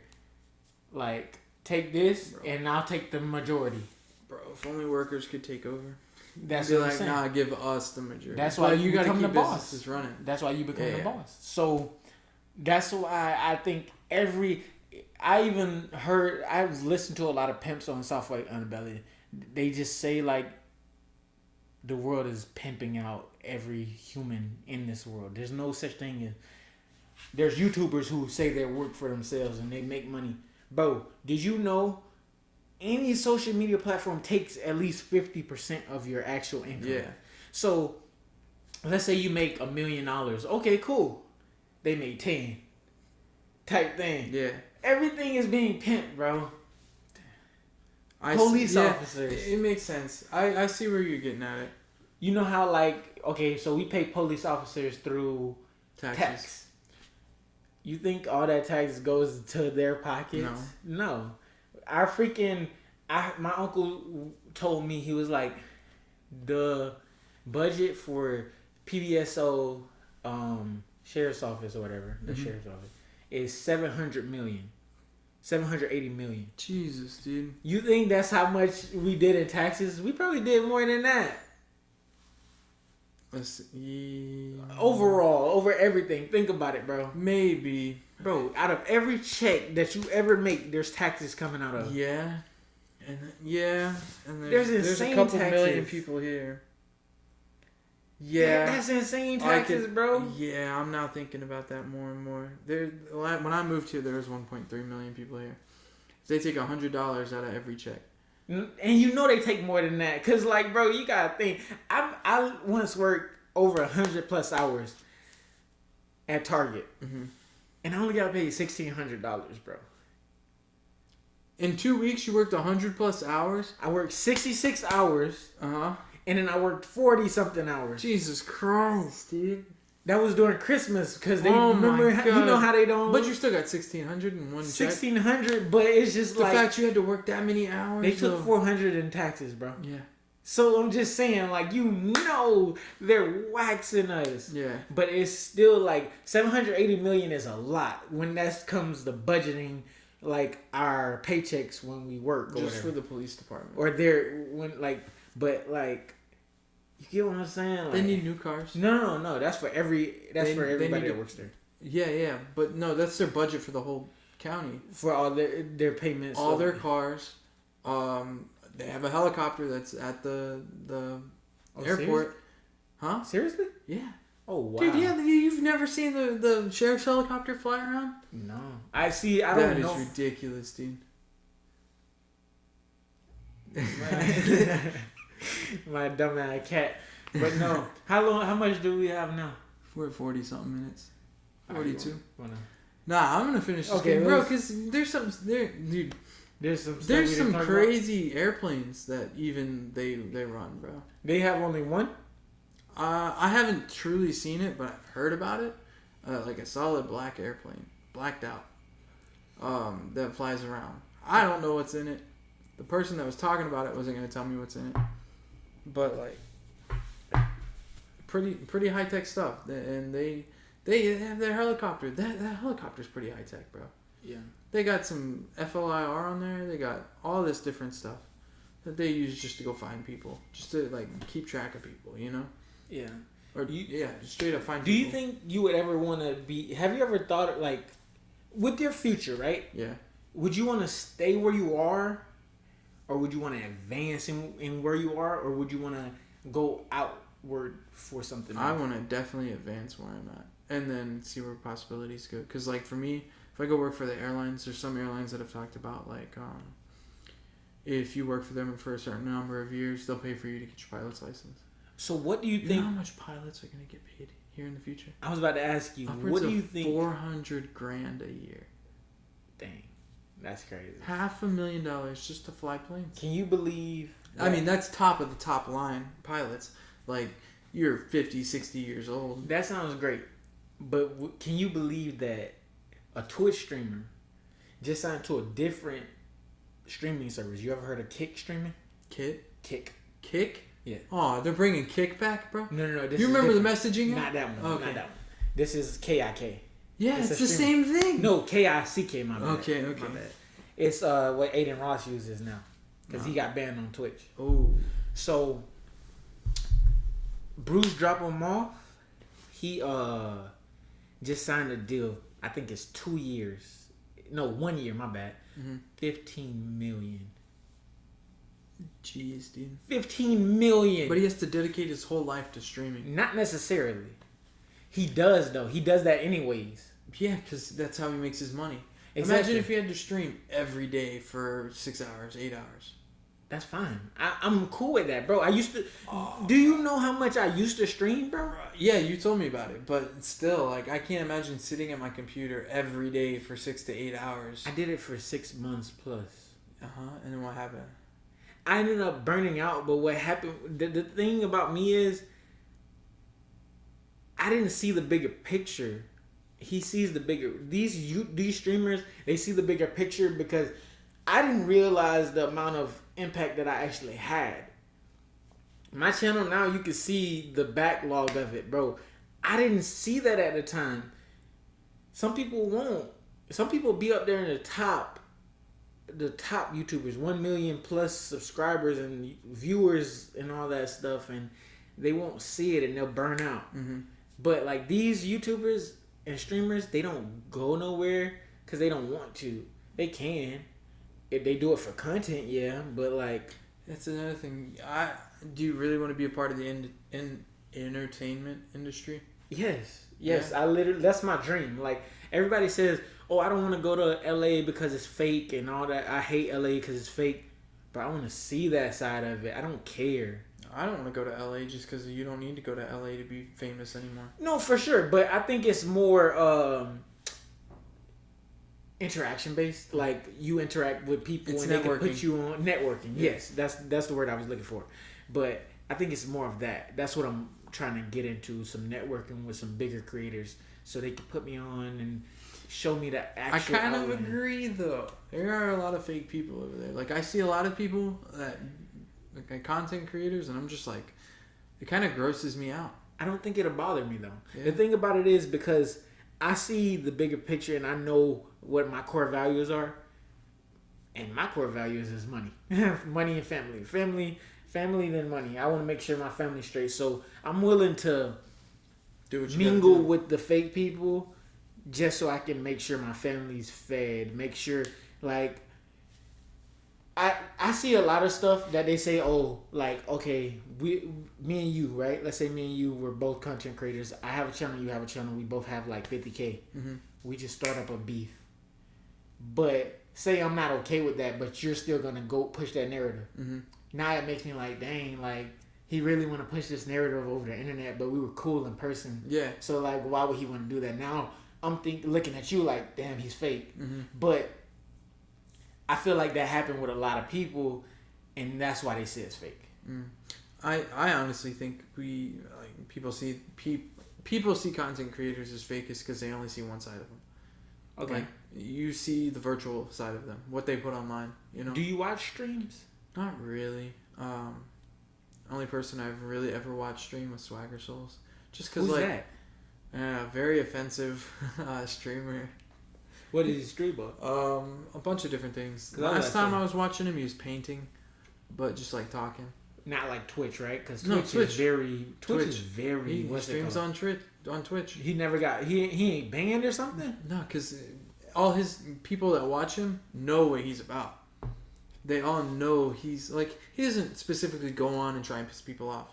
like, take this, and I'll take the majority. Bro, if only workers could take over. That's what I'm saying. Nah, give us the majority. That's why you got to become keep the boss. Businesses running. That's why you become the boss. So that's why I think I've listened to a lot of pimps on Soft White Underbelly. They just say like the world is pimping out every human in this world. There's no such thing as... There's YouTubers who say they work for themselves and they make money. Bro, did you know any social media platform takes at least 50% of your actual income? Yeah. So let's say you make $1 million. Okay, cool. They made 10. Type thing. Yeah. Everything is being pimped, bro. Police officers. It makes sense. I see where you're getting at it. You know how so we pay police officers through tax. You think all that tax goes to their pockets? No. My uncle told me, he was like, the budget for PBSO sheriff's office or whatever, the sheriff's office, is 780 million. Jesus, dude. You think that's how much we did in taxes? We probably did more than that. Overall, over everything. Think about it, bro. Maybe. Bro, out of every check that you ever make, there's taxes coming out of. Yeah. And there's insane a couple taxes. million people here. Yeah. That's insane taxes, bro. Yeah, I'm now thinking about that more and more. When I moved here, there was 1.3 million people here. They take $100 out of every check. And you know they take more than that. Because, bro, you got to think. I once worked over 100+ hours at Target. Mm-hmm. And I only got paid $1,600, bro. In 2 weeks, you worked 100+ hours? I worked 66 hours. Uh-huh. And then I worked 40-something hours. Jesus Christ, dude. That was during Christmas because they remember you know how they don't. But you still got 1,600 in one check. 1,600, but it's just the fact you had to work that many hours. They took 400 in taxes, bro. Yeah. So I'm just saying, they're waxing us. Yeah. But it's still 780 million is a lot when that comes to budgeting our paychecks when we work. Just for the police department. Or you get what I'm saying? They need new cars. No. That's for everybody that works there. Yeah. But no, that's their budget for the whole county. For all their payments. All their cars. They have a helicopter that's at the airport. Seriously? Huh? Seriously? Yeah. Oh, wow. Dude, yeah, you've never seen the sheriff's helicopter fly around? No. I don't know. That is ridiculous, dude. My dumb ass cat. But no. How much do we have now? We're at 40-something minutes. 42. Wanna... Nah, I'm gonna finish this game, bro, because there's some crazy airplanes that even they run, bro. They have only one? I haven't truly seen it, but I've heard about it. A solid black airplane, blacked out, that flies around. I don't know what's in it. The person that was talking about it wasn't gonna tell me what's in it, but pretty high tech stuff. And they have their helicopter. That helicopter's pretty high tech, bro. Yeah. They got some FLIR on there. They got all this different stuff that they use just to go find people, just to keep track of people, you know. Yeah. Or just straight up find. Do you think you would ever want to be? Have you ever thought with your future, right? Yeah. Would you want to stay where you are, or would you want to advance in where you are, or would you want to go outward for something else? I want to definitely advance where I'm at, and then see where possibilities go. Because for me, if I go work for the airlines, there's some airlines that have talked about if you work for them for a certain number of years, they'll pay for you to get your pilot's license. So what do you think? You know how much pilots are going to get paid here in the future? I was about to ask you. Upwards what do you think? $400,000 a year. Dang, that's crazy. $500,000 just to fly planes. Can you believe? I mean, that's top of the top line pilots. You're 50, 60 years old. That sounds great, but can you believe that a Twitch streamer just signed to a different streaming service? You ever heard of Kick streaming? Kick? Kick? Yeah. Oh, they're bringing Kick back, bro? No. You remember the messaging app? Not that one. Okay. Not that one. This is KIK. Yeah, it's the same thing. No, KICK, my bad. Okay. My bad. It's what Aiden Ross uses now. Because he got banned on Twitch. Oh. So, Bruce dropped him off. He just signed a deal. I think it's 2 years. No, 1 year, my bad. Mm-hmm. 15 million. Jeez, dude. 15 million. But he has to dedicate his whole life to streaming. Not necessarily. He does, though. He does that anyways. Yeah, because that's how he makes his money. Exactly. Imagine if he had to stream every day for 6 hours, 8 hours. That's fine. I'm cool with that, bro. I used to... Do you know how much I used to stream, bro? Yeah, you told me about it. But still, I can't imagine sitting at my computer every day for 6 to 8 hours. I did it for 6 months plus. Uh-huh. And then what happened? I ended up burning out. But what happened? The thing about me is, I didn't see the bigger picture. He sees the bigger. These streamers, they see the bigger picture because I didn't realize the amount of impact that I actually had. My channel now, you can see the backlog of it, bro. I didn't see that at the time. Some people won't. Some people be up there in the top YouTubers, 1 million plus subscribers and viewers and all that stuff, and they won't see it and they'll burn out. Mm-hmm. But like these YouTubers and streamers, they don't go nowhere because they don't want to. They can if they do it for content, yeah. But like, that's another thing. Do you really want to be a part of the entertainment industry? Yes. Yeah. I literally, that's my dream. Like everybody says, oh, I don't want to go to LA because it's fake and all that. I hate LA because it's fake. But I want to see that side of it. I don't care. I don't want to go to LA just because you don't need to go to LA to be famous anymore. No, for sure. But I think it's more interaction based. Like you interact with people and they can put you on networking. Yeah. Yes, that's the word I was looking for. But I think it's more of that. That's what I'm trying to get into, some networking with some bigger creators so they can put me on and show me the actual I kind of agree though. There are a lot of fake people over there. Like I see a lot of people that like content creators and I'm just like, it kind of grosses me out. I don't think it'll bother me though. Yeah. The thing about it is because I see the bigger picture and I know what my core values are. And my core values is money. Money and family. Family then money. I want to make sure my family's straight. So I'm willing to mingle with the fake people just so I can make sure my family's fed. Make sure, like, I see a lot of stuff that they say, oh, like, okay, me and you, right? Let's say me and you were both content creators. I have a channel, you have a channel. We both have like 50K. Mm-hmm. We just start up a beef. But say I'm not okay with that, but you're still going to go push that narrative. Mm-hmm. Now it makes me like, dang, like, he really want to push this narrative over the internet, but we were cool in person. Yeah. So, like, why would he want to do that? Now, I'm looking at you like, damn, he's fake. Mm-hmm. But I feel like that happened with a lot of people, and that's why they say it's fake. Mm. I honestly think people see content creators as fake is because they only see one side of them. Okay. Like, you see the virtual side of them, what they put online, you know? Do you watch streams? Not really. Only person I've really ever watched stream was Swagger Souls. Just because, like, that? Very offensive streamer. What did he stream about? A bunch of different things. Last time I was watching him, he was painting, but just like talking. Not like Twitch, right? Because Twitch is very. He streams on Twitch. He never got. He ain't banned or something. No, because all his people that watch him know what he's about. They all know he's like, he doesn't specifically go on and try and piss people off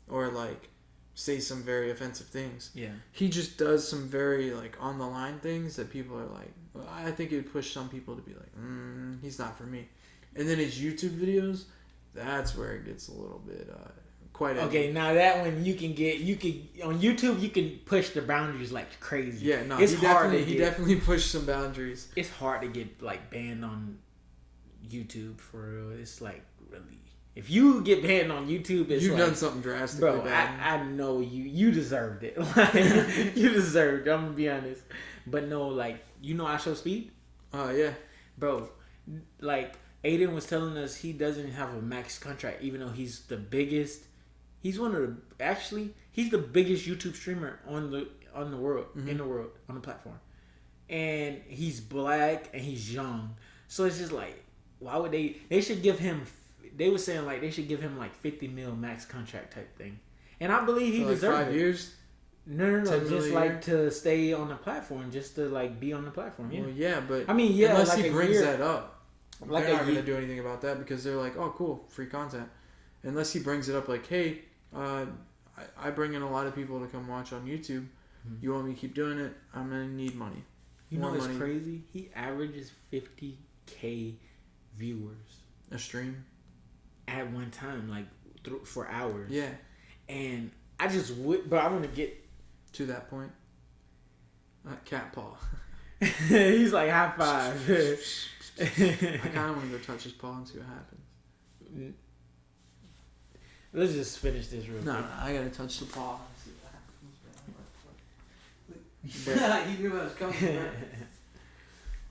or like say some very offensive things. Yeah. He just does some very like on the line things that people are like, well, I think it would push some people to be like, he's not for me. And then his YouTube videos, that's where it gets a little bit quite okay. Now that one you can on YouTube you can push the boundaries like crazy. Yeah, no, it's hard. He definitely pushed some boundaries. It's hard to get like banned on YouTube for real. It's like really, if you get banned on YouTube, it's you've like, done something drastically bad. I know you deserved it. Like, you deserved it. I'm gonna be honest, but no, like, you know I Show Speed. Yeah, bro. Like Aiden was telling us, he doesn't have a max contract, even though he's the biggest. He's one of the he's the biggest YouTube streamer on the world, in the world, on the platform, and he's black and he's young. So it's just like, why would they should give him, they were saying like they should give him like 50 mil max contract type thing. And I believe he deserves like 5 years? No, just like to stay on the platform, just to like be on the platform. Yeah. Well, yeah, but I mean, yeah, unless like he brings that up, like they're not going to do anything about that because they're like, oh, cool, free content. Unless he brings it up like, hey, I bring in a lot of people to come watch on YouTube. Mm-hmm. You want me to keep doing it? I'm going to need money. You know what's crazy? He averages 50K viewers a stream at one time, like for hours. Yeah, and I just would, but I want to get to that point. Cat paw. He's like high five. I kind of want to go touch his paw and see what happens. Let's just finish this real quick. No, I gotta touch the paw. He knew I was coming.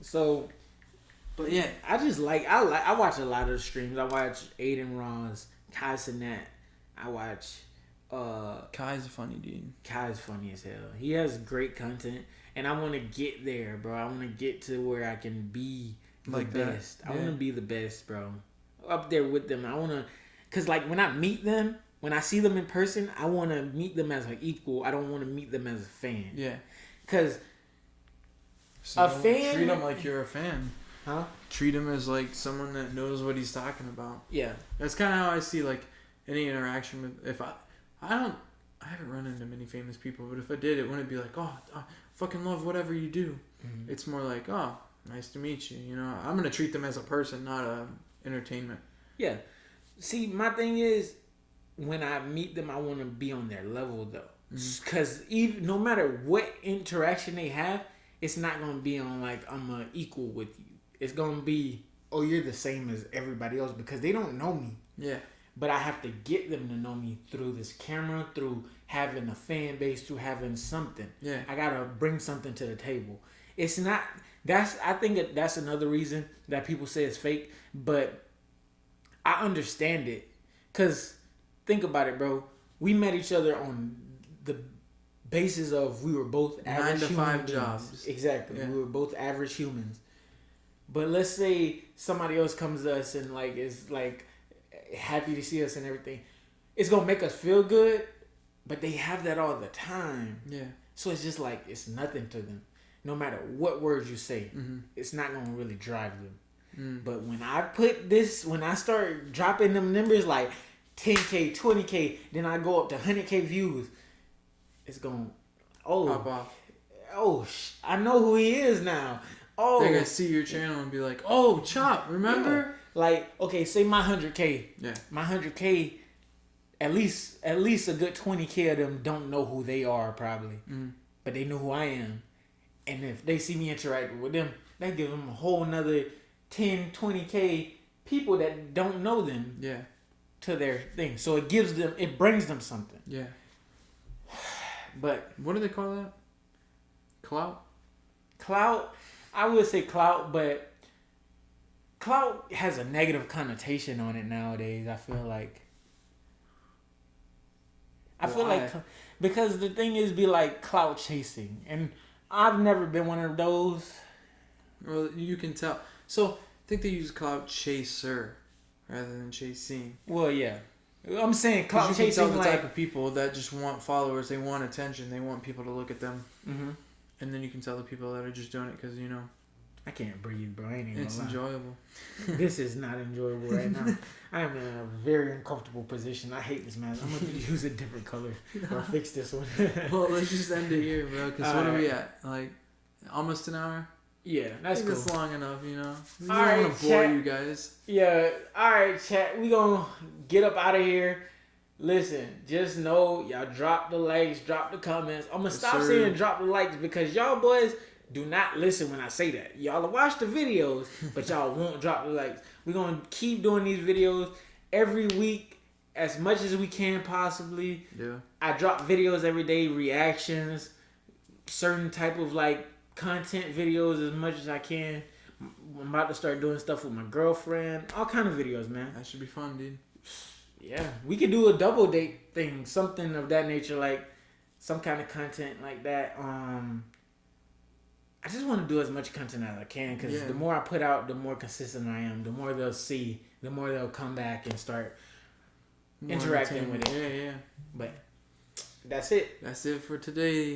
So, but yeah, I watch a lot of the streams. I watch Aiden Ross, Kai Cenat. I watch Kai's a funny dude. Kai's funny as hell. He has great content, and I want to get there, bro. I want to get to where I can be the best. I want to be the best, bro. Up there with them. I want to, cause like when I meet them, when I see them in person, I want to meet them as an equal. I don't want to meet them as a fan. Yeah. Cause so a fan, treat him like you're a fan. Huh? Treat him as like someone that knows what he's talking about. Yeah. That's kind of how I see like any interaction with. If I haven't run into many famous people, but if I did, it wouldn't be like, oh, I fucking love whatever you do. Mm-hmm. It's more like, oh, nice to meet you. You know, I'm gonna treat them as a person, not a entertainment. Yeah. See, my thing is, when I meet them, I want to be on their level though, because even no matter what interaction they have, it's not gonna be on like I'm an equal with you. It's gonna be, oh, you're the same as everybody else because they don't know me. Yeah. But I have to get them to know me through this camera, through having a fan base, through having something. Yeah. I gotta bring something to the table. It's not. I think that's another reason that people say it's fake, but I understand it. Cause think about it, bro. We met each other on the basis of we were both average 9 to 5 jobs. Exactly. Yeah. We were both average humans. But let's say somebody else comes to us and like is like happy to see us and everything. It's gonna make us feel good, but they have that all the time. Yeah. So it's just like it's nothing to them. No matter what words you say, it's not gonna really drive them. But when I start dropping them numbers like 10K, 20K, then I go up to 100K views, it's gonna pop off. Oh, I know who he is now. Oh, they're gonna see your channel and be like, "Oh, Chop, remember?" Yeah. Like, okay, say my 100K. Yeah. My 100K, at least a good 20K of them don't know who they are probably, but they know who I am. And if they see me interacting with them, they give them a whole nother 10, 20K people that don't know them. Yeah. To their thing, so it brings them something. Yeah. But what do they call that? Clout. Clout. I would say clout, but clout has a negative connotation on it nowadays. I feel like. Because the thing is, be like clout chasing, and I've never been one of those. Well, you can tell. So I think they use clout chaser rather than chasing. Well, yeah. I'm saying clout chasing. You can tell the type of people that just want followers. They want attention. They want people to look at them. Mm-hmm. And then you can tell the people that are just doing it because, you know. I can't breathe, bro. I ain't even It's enjoyable. This is not enjoyable right now. I am in a very uncomfortable position. I hate this mask. I'm going to use a different color or fix this one. Well, let's just end it here, bro. Because what are we at? Like, almost an hour? Yeah, that's cool. That's long enough, you know. We don't want to bore you guys. Yeah, all right, chat. We gonna get up out of here. Listen, just know y'all drop the likes, drop the comments. I'm gonna stop saying drop the likes because y'all boys do not listen when I say that. Y'all watch the videos, but y'all won't drop the likes. We're gonna keep doing these videos every week as much as we can possibly. Yeah. I drop videos every day, reactions, certain type of like content videos as much as I can. I'm about to start doing stuff with my girlfriend. All kind of videos, man. That should be fun, dude. Yeah. We could do a double date thing. Something of that nature. Like some kind of content like that. I just want to do as much content as I can. Because the more I put out, the more consistent I am. The more they'll see. The more they'll come back and start interacting with it. Yeah, yeah. But that's it. That's it for today.